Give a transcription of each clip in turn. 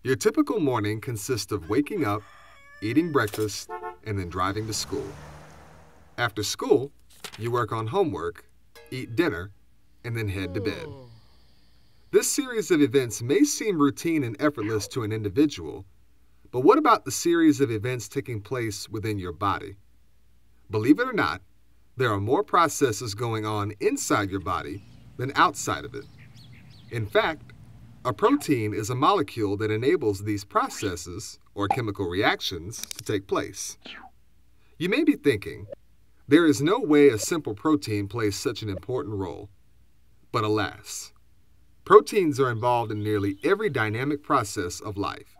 Your typical morning consists of waking up, eating breakfast, and then driving to school. After school, you work on homework, eat dinner, and then head to bed. This series of events may seem routine and effortless to an individual, but what about the series of events taking place within your body? Believe it or not, there are more processes going on inside your body than outside of it. In fact, a protein is a molecule that enables these processes, or chemical reactions, to take place. You may be thinking, there is no way a simple protein plays such an important role. But alas, proteins are involved in nearly every dynamic process of life.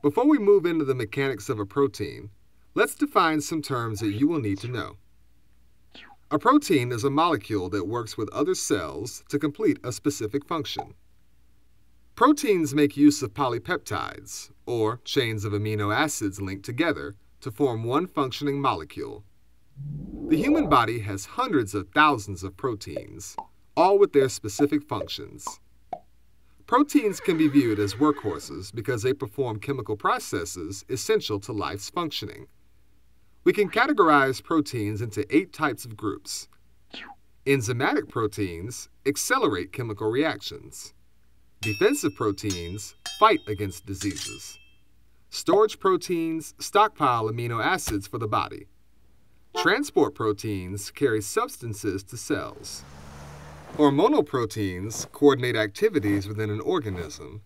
Before we move into the mechanics of a protein, let's define some terms that you will need to know. A protein is a molecule that works with other cells to complete a specific function. Proteins make use of polypeptides, or chains of amino acids linked together, to form one functioning molecule. The human body has hundreds of thousands of proteins, all with their specific functions. Proteins can be viewed as workhorses because they perform chemical processes essential to life's functioning. We can categorize proteins into 8 types of groups. Enzymatic proteins accelerate chemical reactions. Defensive proteins fight against diseases. Storage proteins stockpile amino acids for the body. Transport proteins carry substances to cells. Hormonal proteins coordinate activities within an organism.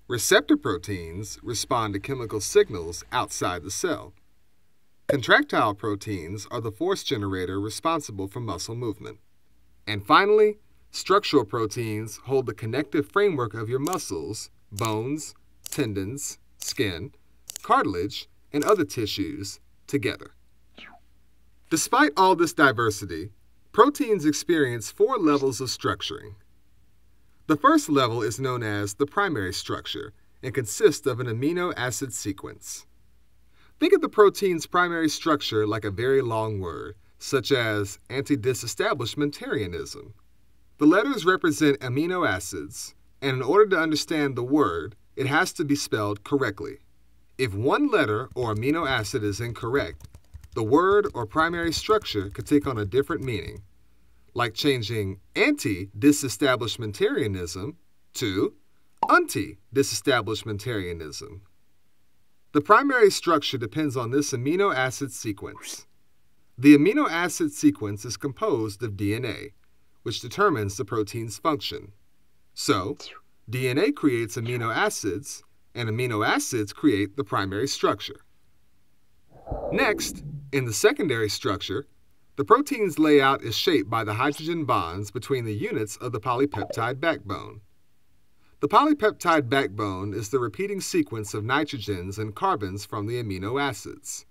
Receptor proteins respond to chemical signals outside the cell. Contractile proteins are the force generator responsible for muscle movement. And finally, structural proteins hold the connective framework of your muscles, bones, tendons, skin, cartilage, and other tissues together. Despite all this diversity, proteins experience 4 levels of structuring. The first level is known as the primary structure and consists of an amino acid sequence. Think of the protein's primary structure like a very long word, such as anti-disestablishmentarianism. The letters represent amino acids, and in order to understand the word, it has to be spelled correctly. If one letter or amino acid is incorrect, the word or primary structure could take on a different meaning, like changing anti-disestablishmentarianism to anti-disestablishmentarianism. The primary structure depends on this amino acid sequence. The amino acid sequence is composed of DNA, which determines the protein's function. So, DNA creates amino acids, and amino acids create the primary structure. Next, in the secondary structure, the protein's layout is shaped by the hydrogen bonds between the units of the polypeptide backbone. The polypeptide backbone is the repeating sequence of nitrogens and carbons from the amino acids.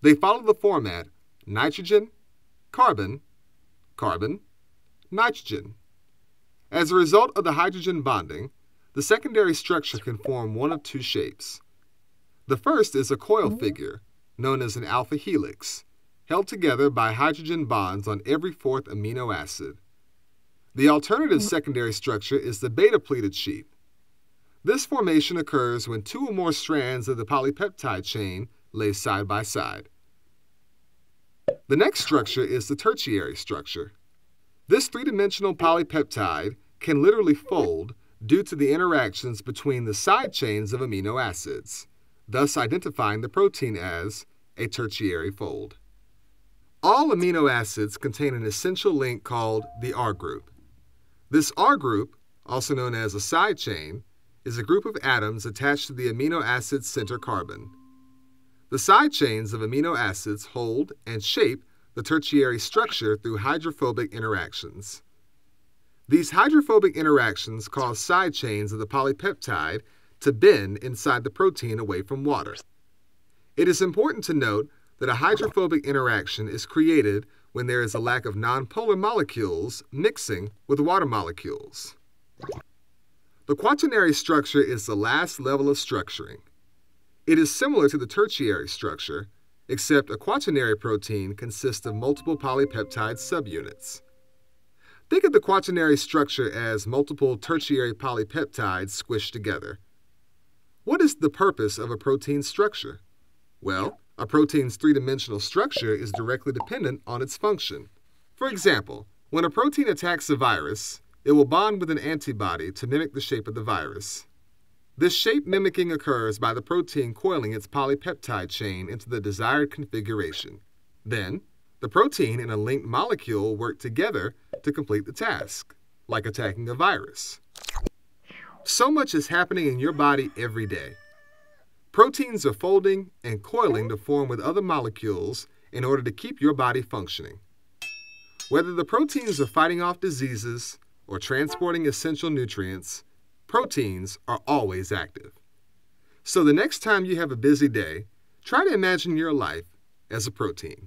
They follow the format nitrogen, carbon, carbon, nitrogen. As a result of the hydrogen bonding, the secondary structure can form one of 2 shapes. The first is a coil figure, known as an alpha helix, held together by hydrogen bonds on every 4th amino acid. The alternative secondary structure is the beta-pleated sheet. This formation occurs when 2 or more strands of the polypeptide chain lay side by side. The next structure is the tertiary structure. This 3-dimensional polypeptide can literally fold due to the interactions between the side chains of amino acids, thus identifying the protein as a tertiary fold. All amino acids contain an essential link called the R group. This R group, also known as a side chain, is a group of atoms attached to the amino acid's center carbon. The side chains of amino acids hold and shape the tertiary structure through hydrophobic interactions. These hydrophobic interactions cause side chains of the polypeptide to bend inside the protein away from water. It is important to note that a hydrophobic interaction is created when there is a lack of nonpolar molecules mixing with water molecules. The quaternary structure is the last level of structuring. It is similar to the tertiary structure, except a quaternary protein consists of multiple polypeptide subunits. Think of the quaternary structure as multiple tertiary polypeptides squished together. What is the purpose of a protein's structure? Well, a protein's three-dimensional structure is directly dependent on its function. For example, when a protein attacks a virus, it will bond with an antibody to mimic the shape of the virus. This shape mimicking occurs by the protein coiling its polypeptide chain into the desired configuration. Then, the protein and a linked molecule work together to complete the task, like attacking a virus. So much is happening in your body every day. Proteins are folding and coiling to form with other molecules in order to keep your body functioning. Whether the proteins are fighting off diseases or transporting essential nutrients, proteins are always active. So the next time you have a busy day, try to imagine your life as a protein.